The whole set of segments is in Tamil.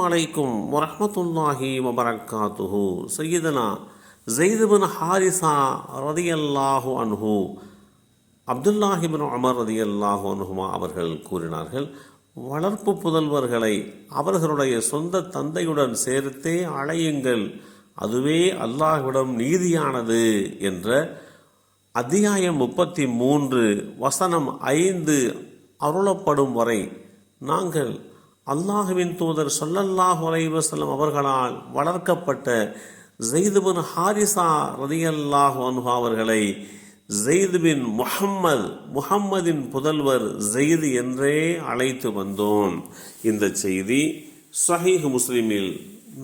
அலைக்கும் வரஹ்மத்துல்லாஹி வபரகாத்துஹு. சையதுனா ஸைத் பின் ஹாரிஸா ரதியல்லாஹு அன்ஹு, அப்துல்லாஹி பின் உமர் ரதியல்லாஹு அன்ஹுமா அவர்கள் கூறினார்கள், வளர்ப்பு புதல்வர்களை அவர்களுடைய சொந்த தந்தையுடன் சேர்த்தே அழையுங்கள், அதுவே அல்லாஹ்விடம் நீதியானது என்ற அத்தியாயம் 33 வசனம் 5 அருளப்படும் வரை நாங்கள் அல்லாஹுவின் தூதர் ஸல்லல்லாஹு அலைஹி வஸல்லம் அவர்களால் வளர்க்கப்பட்ட ஸைத் பின் ஹாரிஸா ரலியல்லாஹு அன்ஹு அவர்களை ஸைத் பின் முஹம்மதின் புதல்வர் ஸைத் என்றே அழைத்து வந்தோம். இந்த செய்தி ஸஹீஹ் முஸ்லிமில்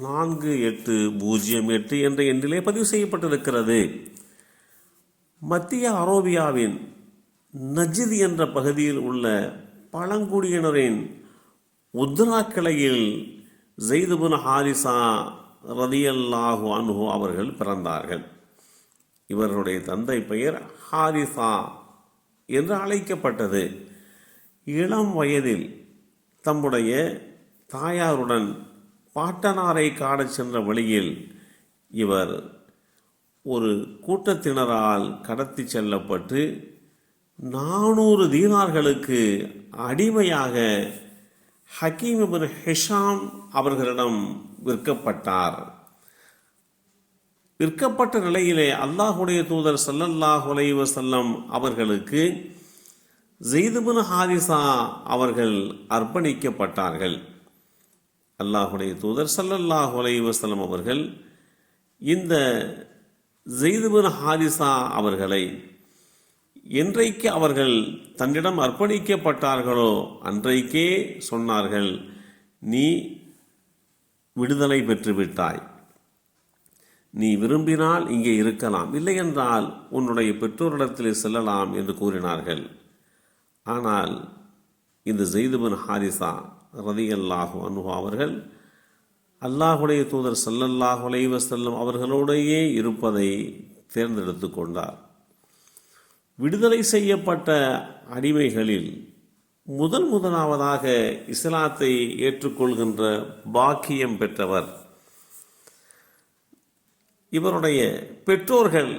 4808 என்ற எண்ணிலே பதிவு செய்யப்பட்டிருக்கிறது. மத்திய அரேபியாவின் நஜ்த் என்ற பகுதியில் உள்ள பழங்குடியினரின் உத்ரா கிளையில் ஸைத் பின் ஹாரிஸா ரலியல்லாஹு அன்ஹு அவர்கள் பிறந்தார்கள். இவர்களுடைய தந்தை பெயர் ஹாரிஸா என்று அழைக்கப்பட்டது. இளம் வயதில் தம்முடைய தாயாருடன் பாட்டனாரை காணச் சென்ற வழியில் இவர் ஒரு கூட்டத்தினரால் கடத்தி செல்லப்பட்டு 400 தீனார்களுக்கு அடிமையாக ஹக்கீம் இப்னு ஹிஷாம் அவர்களிடம் விற்கப்பட்டார். விற்கப்பட்ட நிலையிலே அல்லாஹுடைய தூதர் ஸல்லல்லாஹு அலைஹி வஸல்லம் அவர்களுக்கு ஸைத் பின் ஹாரிஸா அவர்கள் அர்ப்பணிக்கப்பட்டார்கள். அல்லாஹுடைய தூதர் ஸல்லல்லாஹு அலைஹி வஸல்லம் அவர்கள் இந்த ஸைத் பின் ஹாரிஸா அவர்களை என்றைக்கு அவர்கள் தன்னிடம் அர்ப்பணிக்கப்பட்டார்களோ அன்றைக்கே சொன்னார்கள், நீ விடுதலை பெற்றுவிட்டாய், நீ விரும்பினால் இங்கே இருக்கலாம், இல்லை என்றால் உன்னுடைய பெற்றோரிடத்தில் செல்லலாம் என்று கூறினார்கள். ஆனால் இந்த ஸைத் பின் ஹாரிஸா ரலியல்லாஹு அன்ஹு அவர்கள் அல்லாஹுடைய தூதர் ஸல்லல்லாஹு அலைஹி வஸல்லம் அவர்களோடையே இருப்பதை தேர்ந்தெடுத்து கொண்டார். விடுதலை செய்யப்பட்ட அடிமைகளில் முதலாவதாக இஸ்லாத்தை ஏற்றுக்கொள்கின்ற பாக்கியம் பெற்றவர். இவருடைய பெற்றோர்கள்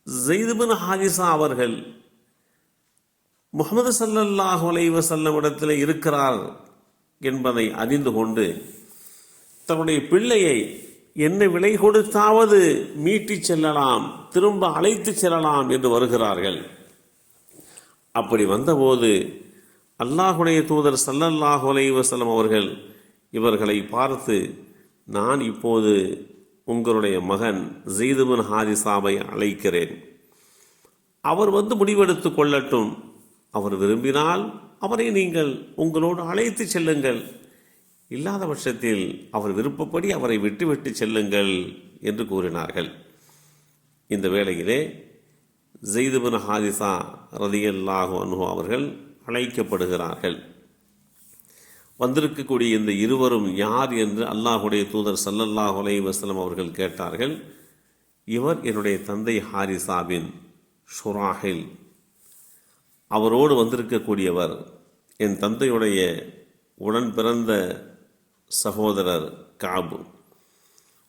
ஸைத் பின் ஹாரிஸா அவர்கள் முஹம்மது ஸல்லல்லாஹு அலைஹி வஸல்லம் இடத்தில் இருக்கிறார் என்பதை அறிந்து கொண்டு தன்னுடைய பிள்ளையை என்ன விலை கொடுத்தாவது மீட்டிச் செல்லலாம், திரும்ப அழைத்து செல்லலாம் என்று வருகிறார்கள். அப்படி வந்தபோது அல்லாஹுடைய தூதர் ஸல்லல்லாஹு அலைஹி வஸல்லம் அவர்கள் இவர்களை பார்த்து, நான் இப்போது உங்களுடைய மகன் ஸைத் பின் ஹாரிஸாவை அழைக்கிறேன், அவர் வந்து முடிவெடுத்து கொள்ளட்டும், அவர் விரும்பினால் அவரை நீங்கள் உங்களோடு அழைத்து செல்லுங்கள், இல்லாத பட்சத்தில் அவர் விருப்பப்படி அவரை விட்டு செல்லுங்கள் என்று கூறினார்கள். இந்த வேளையிலே ஸைத் பின் ஹாரிஸா ரலியல்லாஹு அன்ஹு அவர்கள் அழைக்கப்படுகிறார்கள். வந்திருக்கக்கூடிய இந்த இருவரும் யார் என்று அல்லாஹுடைய தூதர் ஸல்லல்லாஹு அலைஹி வஸல்லம் அவர்கள் கேட்டார்கள். இவர் என்னுடைய தந்தை ஹாரிஸாவின் ஷுராஹில், அவரோடு வந்திருக்கக்கூடியவர் என் தந்தையுடைய உடன் பிறந்த சகோதரர் காபு.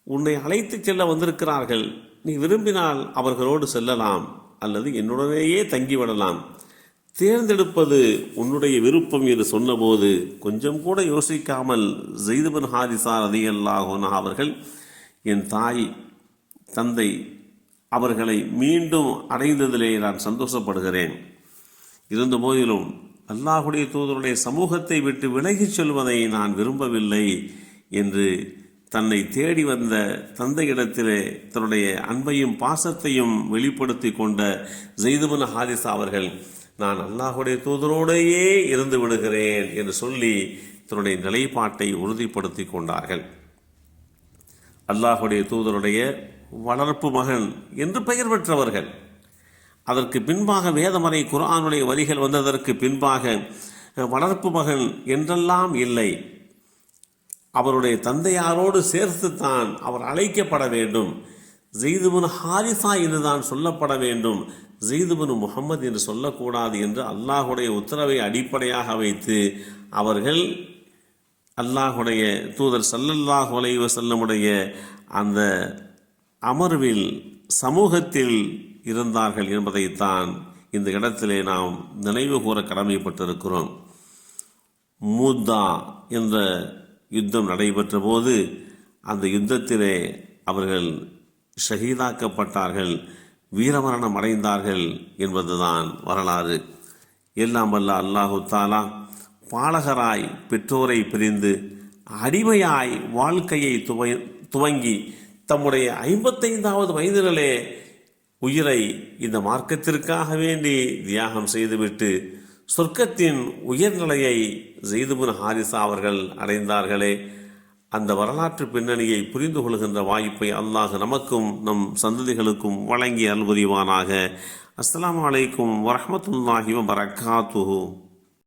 உன்னை அழைத்து செல்ல வந்திருக்கிறார்கள், நீ விரும்பினால் அவர்களோடு செல்லலாம் அல்லது என்னுடனேயே தங்கிவிடலாம், தேர்ந்தெடுப்பது உன்னுடைய விருப்பம் என்று சொன்னபோது கொஞ்சம் கூட யோசிக்காமல் ஸைத் பின் ஹாரிஸா ரலியல்லாஹு அன்ஹு அவர்கள், என் தாய் தந்தை அவர்களை மீண்டும் அடைந்ததிலே நான் சந்தோஷப்படுகிறேன், இருந்த போதிலும் அல்லாஹுடைய தூதருடைய சமூகத்தை விட்டு விலகிச் செல்வதை நான் விரும்பவில்லை என்று தன்னை தேடி வந்த தந்தையிடத்திலே தன்னுடைய அன்பையும் பாசத்தையும் வெளிப்படுத்தி கொண்ட ஸைத் பின் ஹாரிஸா அவர்கள், நான் அல்லாஹுடைய தூதரோடையே இருந்து விடுகிறேன் என்று சொல்லி தன்னுடைய நிலைப்பாட்டை உறுதிப்படுத்தி கொண்டார்கள். அல்லாஹுடைய தூதருடைய வளர்ப்பு மகன் என்று பெயர் பெற்றவர்கள். அதற்கு பின்பாக வேதமறை குர்ஆனுடைய வரிகள் வந்ததற்கு பின்பாக வளர்ப்பு மகன் என்றெல்லாம் இல்லை, அவருடைய தந்தையாரோடு சேர்த்துத்தான் அவர் அழைக்கப்பட வேண்டும். ஸைத் பின் ஹாரிஸா என்று தான் சொல்லப்பட வேண்டும், ஸைத் பின் முஹம்மது என்று சொல்லக்கூடாது என்று அல்லாஹுடைய உத்தரவை அடிப்படையாக வைத்து அவர்கள் அல்லாஹுடைய தூதர் ஸல்லல்லாஹு அலைஹி வஸல்லமுடைய அந்த அமர்வில் சமூகத்தில் இருந்தார்கள் என்பதைத்தான் இந்த இடத்திலே நாம் நினைவு கூற கடமைப்பட்டிருக்கிறோம். மூத்தா என்ற யுத்தம் நடைபெற்ற போது அந்த யுத்தத்திலே அவர்கள் ஷஹீதாக்கப்பட்டார்கள், வீரமரணம் அடைந்தார்கள் என்பதுதான் வரலாறு. எல்லாம் வல்ல அல்லாஹு தாலா பாலகராய் பெற்றோரை பிரிந்து அடிமையாய் வாழ்க்கையை துவங்கி தம்முடைய 55வது வயதிலே உயிரை இந்த மார்க்கத்திற்காக வேண்டி தியாகம் செய்துவிட்டு சொர்க்கத்தின் உயர்நிலையை ஸெய்த் பின் ஹாரிஸா அவர்கள் அடைந்தார்களே, அந்த வரலாற்று பின்னணியை புரிந்து கொள்கின்ற வாய்ப்பை அல்லாஹ் நமக்கும் நம் சந்ததிகளுக்கும் வழங்கி அருள் புரிவானாக. அஸ்ஸலாமு அலைக்கும் வரஹ்மத்துல்லாஹி வபரகாத்துஹு.